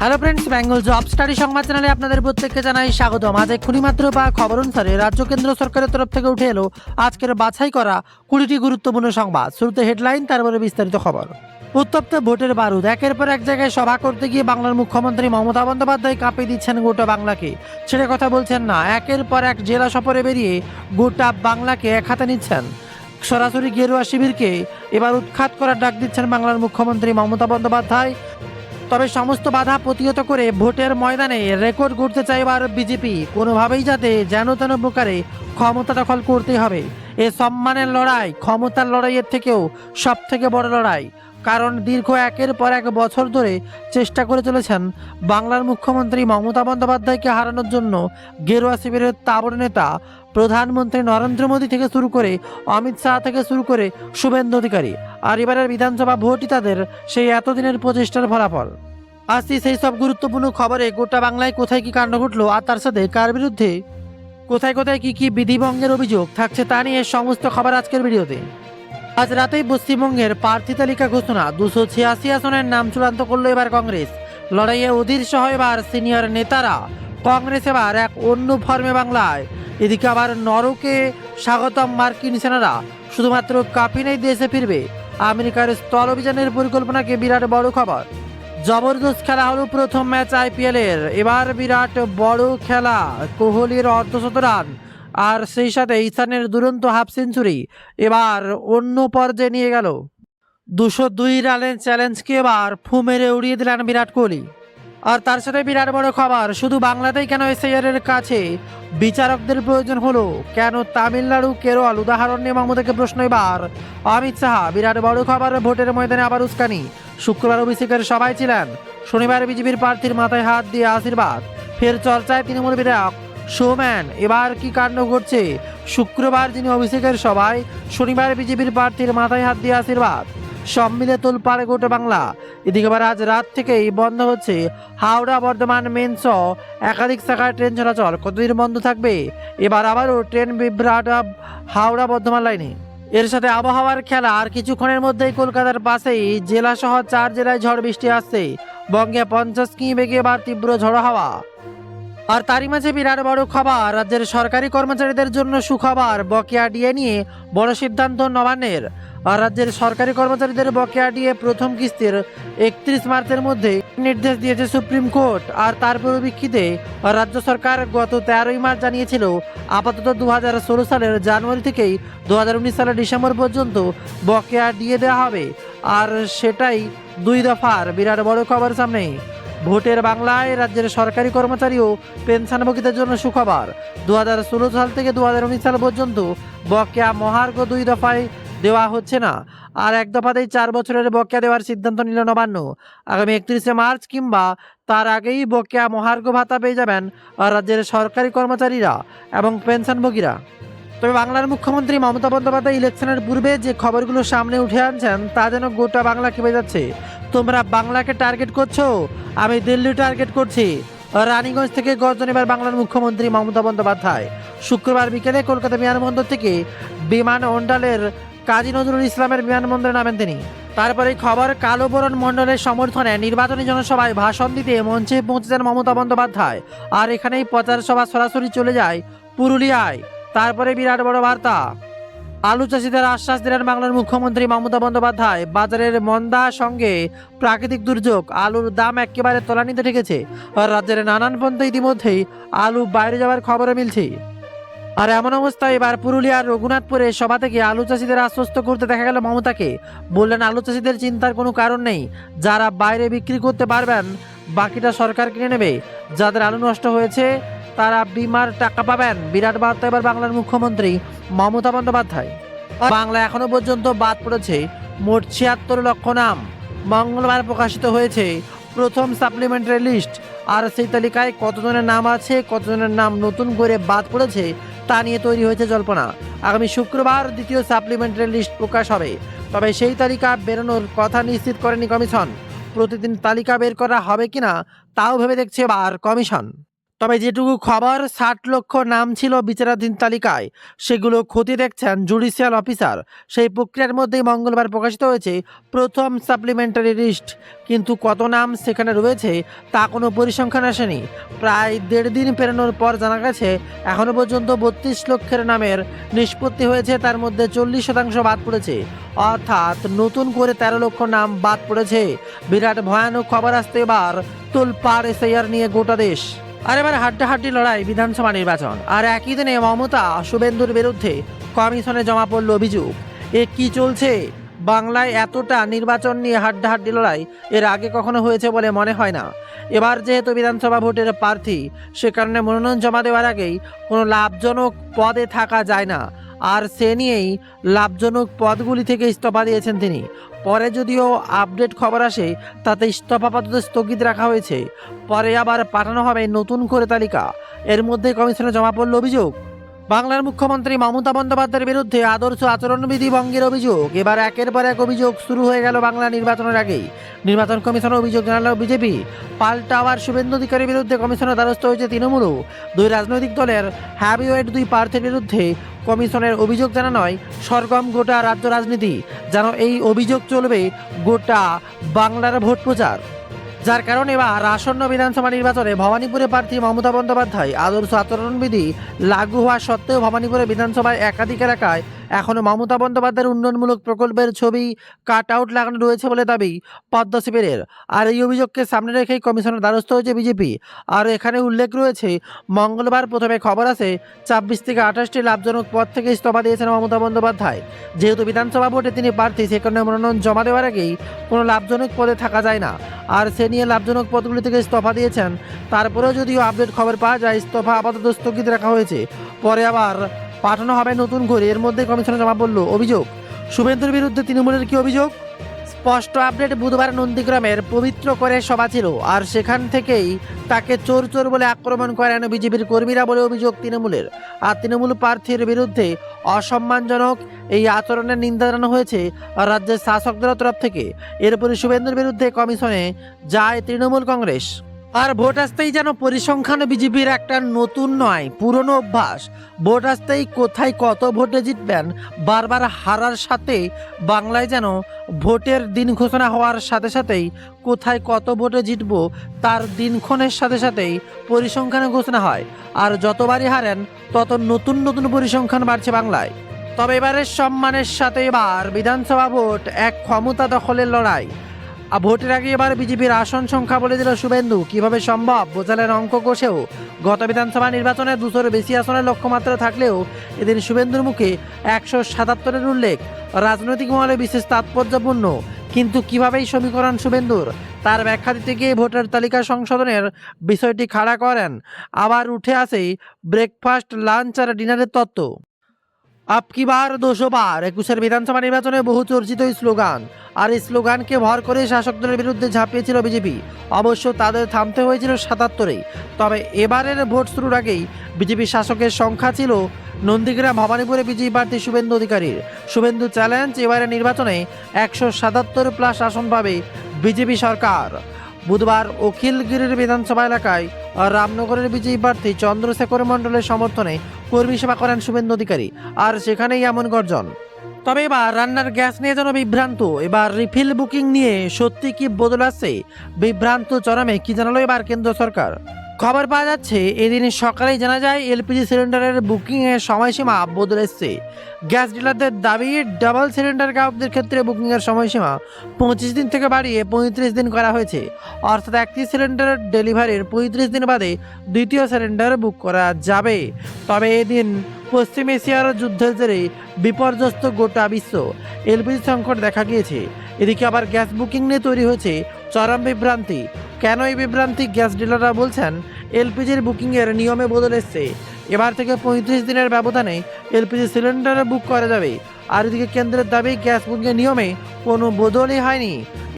Hello friends, Bengal job study সংবাদ চ্যানেলে আপনাদের প্রত্যেককে জানাই স্বাগতম। আজ এক্ষুনি মাত্র বা খবর অনুসারে রাজ্য কেন্দ্র সরকারের তরফ থেকে উঠে এলো আজকের বাছাই করা 20টি গুরুত্বপূর্ণ সংবাদ। শুরুতে হেডলাইন, তারপরে বিস্তারিত খবর। উত্তপ্ত ভোটের বারুদ, একের পর এক জায়গায় সভা করতে গিয়ে বাংলার মুখ্যমন্ত্রী মমতা বন্দ্যোপাধ্যায় কাঁপিয়ে দিচ্ছেন গোটা বাংলাকে। ছেড়ে কথা বলছেন না, একের পর এক জেলা সফরে বেরিয়ে গোটা বাংলাকে এক হাতে নিচ্ছেন। সরাসরি গেরুয়া শিবিরকে এবার উৎখাত করার ডাক দিচ্ছেন বাংলার মুখ্যমন্ত্রী মমতা বন্দ্যোপাধ্যায়। তবে সমস্ত বাধা প্রতিহত করে ভোটের ময়দানে রেকর্ড গড়তে চায় এবার বিজেপি। কোনোভাবেই যাতে যেন তেন প্রকারে ক্ষমতা দখল করতেই হবে। এ সম্মানের লড়াই ক্ষমতার লড়াইয়ের থেকেও সব থেকে বড় লড়াই, কারণ দীর্ঘ একের পর এক বছর ধরে চেষ্টা করে চলেছেন বাংলার মুখ্যমন্ত্রী মমতা বন্দ্যোপাধ্যায়কে হারানোর জন্য গেরুয়া শিবিরের তাবড় নেতা প্রধানমন্ত্রী নরেন্দ্র মোদী থেকে শুরু করে অমিত শাহ থেকে শুরু করে শুভেন্দু অধিকারী। আর এবারের বিধানসভা ভোটই তাদের সেই এতদিনের প্রচেষ্টার ফলাফল। আসছি সেই সব গুরুত্বপূর্ণ খবরে। গোটা বাংলায় কোথায় কি কাণ্ড ঘটলো আর তার সাথে কার বিরুদ্ধে কোথায় কোথায় কি বিধিভঙ্গের অভিযোগ থাকছে তা নিয়ে সমস্ত খবর আজকের ভিডিওতে। আজ রাতেই পশ্চিমবঙ্গের প্রার্থী তালিকা ঘোষণা। 286 আসনের নাম চূড়ান্ত করলো এবার কংগ্রেস। লড়াইয়ে অধীর সহ এবার সিনিয়র নেতারা। কংগ্রেস এবার এক অন্য ফর্মে বাংলায়। এদিকে আবার নরকে স্বাগতম মার্কিন সেনারা। শুধুমাত্র কাপিনাই দেশে ফিরবে। আমেরিকার স্থল অভিযানের পরিকল্পনাকে বিরাট বড় খবর। জবরদস্ত খেলা হলো প্রথম ম্যাচ আইপিএল এর। এবার বিরাট বড় খেলা, কোহলির অর্ধশত রান আর সেই সাথে ঈশানের দুরন্ত হাফ সেঞ্চুরি এবার অন্য পর্যায়ে নিয়ে গেল। 202 রানের চ্যালেঞ্জকে এবার ফু মেরে উড়িয়ে দিলেন বিরাট কোহলি। আর তার সাথে বিরাট বড় খবর, শুধু বাংলাতেই কেন এসআইআর এর কাছে বিচারকদের প্রয়োজন হলো, কেন তামিলনাড়ু কেরল উদাহরণ নিয়ে মমতাকে প্রশ্ন এবার অমিত শাহ। বিরাট বড় খবর, ভোটের ময়দানে আবার উস্কানি। শুক্রবার অভিষেকের সভায় ছিলেন, শনিবার বিজেপির প্রার্থীর মাথায় হাত দিয়ে আশীর্বাদ। ফের চর্চায় তৃণমূল বিধায়ক শোম্যান। এবার কি কাণ্ড ঘটছে? শুক্রবার যিনি অভিষেকের সভায়, শনিবার বিজেপির প্রার্থীর মাথায় হাত দিয়ে আশীর্বাদ। সব মিলে তোলপাড় গোটা বাংলা। এদিকে আবার আজ রাত থেকেই বন্ধ হচ্ছে হাওড়া বর্ধমান মেন সহ একাধিক শাখার ট্রেন চলাচল। কতদিন বন্ধ থাকবে? এবার আবারও ট্রেন বিভ্রাট হাওড়া বর্ধমান লাইনে। এর সাথে আবহাওয়ার খেলা। আর কিছুক্ষণের মধ্যেই কলকাতার পাশেই জেলা সহ 4 জেলায় ঝড় বৃষ্টি আসছে। বঙ্গে 50 কিমি বেগে এবার তীব্র ঝড়ো হাওয়া। আর তারই মাঝে বিরাট বড় খবর, রাজ্যের সরকারি কর্মচারীদের জন্য সুখবর। বকেয়া ডিএ নিয়ে বড় সিদ্ধান্ত নবান্নের। আর রাজ্যের সরকারি কর্মচারীদের বকেয়া ডিএ প্রথম কিস্তির 31 মার্চের মধ্যে নির্দেশ দিয়েছে সুপ্রিম কোর্ট। আর তার পরিপ্রেক্ষিতে রাজ্য সরকার গত 13ই মার্চ জানিয়েছিল আপাতত 2016 সালের জানুয়ারি থেকেই 2019 সালের ডিসেম্বর পর্যন্ত বকেয়া ডিএ দেওয়া হবে। আর সেটাই 2 দফার। বিরাট বড় খবর সামনে। ভোটের বাংলায় রাজ্যের সরকারি কর্মচারী ও পেনশনভোগীদের জন্য সুখবর। 2016 সাল থেকে 2019 সাল পর্যন্ত বকেয়া মহার্ঘ 2 দফায় দেওয়া হচ্ছে না, আর এক দফাতেই 4 বছরের বকেয়া দেওয়ার সিদ্ধান্ত নিল নবান্ন। আগামী 31শে মার্চ কিংবা তার আগেই বকেয়া মহার্ঘ ভাতা পেয়ে যাবেন রাজ্যের সরকারি কর্মচারীরা এবং পেনশনভোগীরা। তবে বাংলার মুখ্যমন্ত্রী মমতা বন্দ্যোপাধ্যায় ইলেকশনের পূর্বে যে খবরগুলো সামনে উঠে আনছেন তা যেন গোটা বাংলা খেপে যাচ্ছে। তোমরা বাংলাকে টার্গেট করছো, আমি দিল্লি টার্গেট করছি। রানীগঞ্জ থেকে গর্জন এবার বাংলার মুখ্যমন্ত্রী মমতা বন্দ্যোপাধ্যায়। শুক্রবার বিকেলে কলকাতা বিমানবন্দর থেকে বিমান মণ্ডলের কাজী নজরুল ইসলামের বিমানবন্দরে নামেন তিনি। তারপরে খবর, কালো বরণ মণ্ডলের সমর্থনে নির্বাচনী জনসভায় ভাষণ দিতে মঞ্চে পৌঁছেছেন মমতা বন্দ্যোপাধ্যায়। আর এখানেই প্রচার সভা সরাসরি চলে যায় পুরুলিয়ায়। তারপরে বিরাট বড় বার্তা, আলু চাষিদের আশ্বাস দিলেন বাংলার মুখ্যমন্ত্রী মমতা বন্দ্যোপাধ্যায়। বাজারের মন্দা সঙ্গে প্রাকৃতিক দুর্যোগ, আলুর দাম একেবারে তলানিতে ঠেকেছে। আর রাজ্যের নানান পন্থে ইতিমধ্যেই আলু বাইরে যাওয়ার খবরও মিলছে। আর এমন অবস্থায় এবার পুরুলিয়ার রঘুনাথপুরে সভা থেকে আলু চাষিদের আশ্বস্ত করতে দেখা গেল মমতাকে। বললেন আলু চাষিদের চিন্তার কোনো কারণ নেই, যারা বাইরে বিক্রি করতে পারবেন বাকিটা সরকার কিনে নেবে। যাদের আলু নষ্ট হয়েছে তারা বিমার টাকা পাবেন। বিরাট বার্তা এবার বাংলার মুখ্যমন্ত্রী মমতা বন্দ্যোপাধ্যায়। বাংলা এখনো পর্যন্ত বাদ পড়েছে মোট 76 লক্ষ নাম। মঙ্গলবার প্রকাশিত হয়েছে প্রথম সাপ্লিমেন্টারি লিস্ট। আর সেই তালিকায় কতজনের নাম আছে, কতজনের নাম নতুন করে বাদ পড়েছে তা নিয়ে তৈরি হয়েছে জল্পনা। আগামী শুক্রবার দ্বিতীয় সাপ্লিমেন্টারি লিস্ট প্রকাশ হবে। তবে সেই তালিকা বেরোনোর কথা নিশ্চিত করেনি কমিশন। প্রতিদিন তালিকা বের করা হবে কিনা তাও ভেবে দেখছে এবার কমিশন। তবে যেটুকু খবর 60 লক্ষ নাম ছিল বিচারাধীন তালিকায়, সেগুলো খতিয়ে দেখছেন জুডিশিয়াল অফিসার। সেই প্রক্রিয়ার মধ্যেই মঙ্গলবার প্রকাশিত হয়েছে প্রথম সাপ্লিমেন্টারি লিস্ট। কিন্তু কত নাম সেখানে রয়েছে তা কোনো পরিসংখ্যান আসেনি। প্রায় 1.5 দিন পেরোনোর পর জানা গেছে এখনও পর্যন্ত 32 লক্ষের নামের নিষ্পত্তি হয়েছে, তার মধ্যে 40% বাদ পড়েছে, অর্থাৎ নতুন করে 13 লক্ষ নাম বাদ পড়েছে। বিরাট ভয়ানক খবর আসতে এবার তোলপাড় এসআইআর নিয়ে গোটা দেশ। আর এবার হাড্ডাহাড্ডি লড়াই বিধানসভা নির্বাচন। আর একই দিনে মমতা শুভেন্দুর বিরুদ্ধে কমিশনে জমা পড়ল অভিযোগ। এ কি চলছে বাংলায়? এতটা নির্বাচন নিয়ে হাড্ডাহাড্ডি লড়াই এর আগে কখনো হয়েছে বলে মনে হয় না। এবার যেহেতু বিধানসভা ভোটের প্রার্থী, সে কারণে মনোনয়ন জমা দেওয়ার আগেই কোনো লাভজনক পদে থাকা যায় না। আর সে নিয়েই লাভজনক পদগুলি থেকে ইস্তফা দিয়েছেন তিনি। পরে যদিও আপডেট খবর আসে তাতে ইস্তফা আপাতত স্থগিত রাখা হয়েছে, পরে আবার পাঠানো হবে নতুন করে তালিকা। এর মধ্যে কমিশনে জমা পড়ল অভিযোগ বাংলার মুখ্যমন্ত্রী মমতা বন্দ্যোপাধ্যায়ের বিরুদ্ধে আদর্শ আচরণবিধি ভঙ্গের অভিযোগ। এবার একের পর এক অভিযোগ শুরু হয়ে গেল বাংলা নির্বাচনের আগেই। নির্বাচন কমিশনে অভিযোগ জানালো বিজেপি, পাল্টা আবার শুভেন্দু অধিকারীর বিরুদ্ধে কমিশনের দ্বারস্থ হয়েছে তৃণমূলও। দুই রাজনৈতিক দলের হ্যাভিওয়েট দুই প্রার্থীর বিরুদ্ধে কমিশনের অভিযোগ জানানোয় সরগম গোটা রাজ্য রাজনীতি। যেন এই অভিযোগ চলবে গোটা বাংলার ভোট প্রচার। যার কারণে এবার আসন্ন বিধানসভা নির্বাচনে ভবানীপুরে প্রার্থী মমতা বন্দ্যোপাধ্যায় আদর্শ আচরণবিধি লাগু হওয়া সত্ত্বেও ভবানীপুরে বিধানসভায় একাধিক এলাকায় এখনও মমতা বন্দ্যোপাধ্যায়ের উন্নয়নমূলক প্রকল্পের ছবি কাট আউট লাগানো রয়েছে বলে দাবি পদ্ম শিবিরের। আর এই অভিযোগকে সামনে রেখেই কমিশনের দ্বারস্থ হয়েছে বিজেপি। আর এখানে উল্লেখ রয়েছে, মঙ্গলবার প্রথমে খবর আসে 26 থেকে 28টি লাভজনক পদ থেকে ইস্তফা দিয়েছেন মমতা বন্দ্যোপাধ্যায়। যেহেতু বিধানসভা ভোটে তিনি প্রার্থী, সে কারণে মনোনয়ন জমা দেওয়ার আগেই কোনো লাভজনক পদে থাকা যায় না। আর সে নিয়ে লাভজনক পদগুলি থেকে ইস্তফা দিয়েছেন। তারপরেও যদিও আপডেট খবর পাওয়া যায় ইস্তফা আপাতত স্থগিত রাখা হয়েছে, পরে আবার পাঠানো হবে নতুন করে। এর মধ্যে কমিশনে জমা পড়ল অভিযোগ শুভেন্দুর বিরুদ্ধে তৃণমূলের কি অভিযোগ? স্পষ্ট আপডেট, বুধবার নন্দীগ্রামের পবিত্র করে সভা ছিল, আর সেখান থেকেই তাকে চোর চোর বলে আক্রমণ করেন বিজেপির কর্মীরা বলে অভিযোগ তৃণমূলের। আর তৃণমূল প্রার্থীর বিরুদ্ধে অসম্মানজনক এই আচরণের নিন্দা জানানো হয়েছে রাজ্যের শাসক দলের তরফ থেকে। এরপরে শুভেন্দুর বিরুদ্ধে কমিশনে যায় তৃণমূল কংগ্রেস। আর ভোট আসতেই যেন পরিসংখ্যান বিজেপির একটা নতুন নয়, পুরনো অভ্যাস। ভোট আসতেই কোথায় কত ভোটে জিতবেন বারবার হারার সাথে বাংলায় যেন ভোটের দিন ঘোষণা হওয়ার সাথে সাথেই কোথায় কত ভোটে জিতব তার দিনক্ষণের সাথে সাথেই পরিসংখ্যানে ঘোষণা হয়। আর যতবারই হারেন তত নতুন নতুন পরিসংখ্যান বাড়ছে বাংলায়। তবে এবারের সম্মানের সাথে এবার বিধানসভা ভোট এক ক্ষমতা দখলের লড়াই। ভোটের আগে এবার বিজেপির আসন সংখ্যা বলে দিল শুভেন্দু। কিভাবে সম্ভব বোঝালেন অঙ্ক কষেও। গত বিধানসভা নির্বাচনে 200-এর বেশি আসনের লক্ষ্যমাত্রা থাকলেও এদিন শুভেন্দুর মুখে 177-এর উল্লেখ রাজনৈতিক মহলে বিশেষ তাৎপর্যপূর্ণ। কিন্তু কিভাবে এই সমীকরণ শুভেন্দুর, তার ব্যাখ্যা দিতে গিয়ে ভোটার তালিকা সংশোধনের বিষয়টি খাড়া করেন। আবার উঠে আসে ব্রেকফাস্ট, লাঞ্চ আর ডিনারের তত্ত্ব। আপ কি বার 200 বার 21-এর বিধানসভা নির্বাচনে বহু চর্চিত এই স্লোগান। আর এই স্লোগানকে ভর করে শাসক দলের বিরুদ্ধে ঝাঁপিয়েছিল বিজেপি। অবশ্য তাদের থামতে হয়েছিল 77-এ। তবে এবারের ভোট শুরুর আগেই বিজেপি শাসকের সংখ্যা ছিল নন্দীগ্রাম ভবানীপুরে বিজেপি প্রার্থী শুভেন্দু অধিকারীর। শুভেন্দু চ্যালেঞ্জ, এবারের নির্বাচনে 177+ আসন পাবে বিজেপি সরকার। বুধবার অখিলগিরির বিধানসভা এলাকায় রামনগরের বিজয়ী প্রার্থী চন্দ্রশেখর মণ্ডলের সমর্থনে কর্মী সভা করেন শুভেন্দু অধিকারী। আর সেখানেই এমন গর্জন। তবে এবার রান্নার গ্যাস নিয়ে যেন বিভ্রান্ত। এবার রিফিল বুকিং নিয়ে সত্যি কি বদল আসছে? বিভ্রান্ত চরমে। কি জানালো এবার কেন্দ্র সরকার? খবর পাওয়া যাচ্ছে এদিন সকালেই জানা যায় এলপিজি সিলিন্ডারের বুকিংয়ের সময়সীমা বদলে এসছে। গ্যাস ডিলারদের দাবি ডাবল সিলিন্ডার গ্রাহকদের ক্ষেত্রে বুকিংয়ের সময়সীমা 25 দিন থেকে বাড়িয়ে 35 দিন করা হয়েছে। অর্থাৎ একটি সিলিন্ডার ডেলিভারির 35 দিন বাদে দ্বিতীয় সিলিন্ডার বুক করা যাবে। তবে এদিন পশ্চিম এশিয়ার যুদ্ধের জেরে বিপর্যস্ত গোটা বিশ্ব। এলপিজি সংকট দেখা গিয়েছে। এদিকে আবার গ্যাস বুকিং নিয়ে তৈরি হয়েছে চরম বিভ্রান্তি। কেন এই বিভ্রান্তি? গ্যাস ডিলাররা বলছেন এলপিজির বুকিংয়ের নিয়মে বদল এসছে। এবার থেকে 35 দিনের ব্যবধানে এলপিজি সিলিন্ডার বুক করা যাবে। আর এদিকে কেন্দ্রের দাবি গ্যাস বুকিংয়ের নিয়মে কোনো বদলই হয়নি।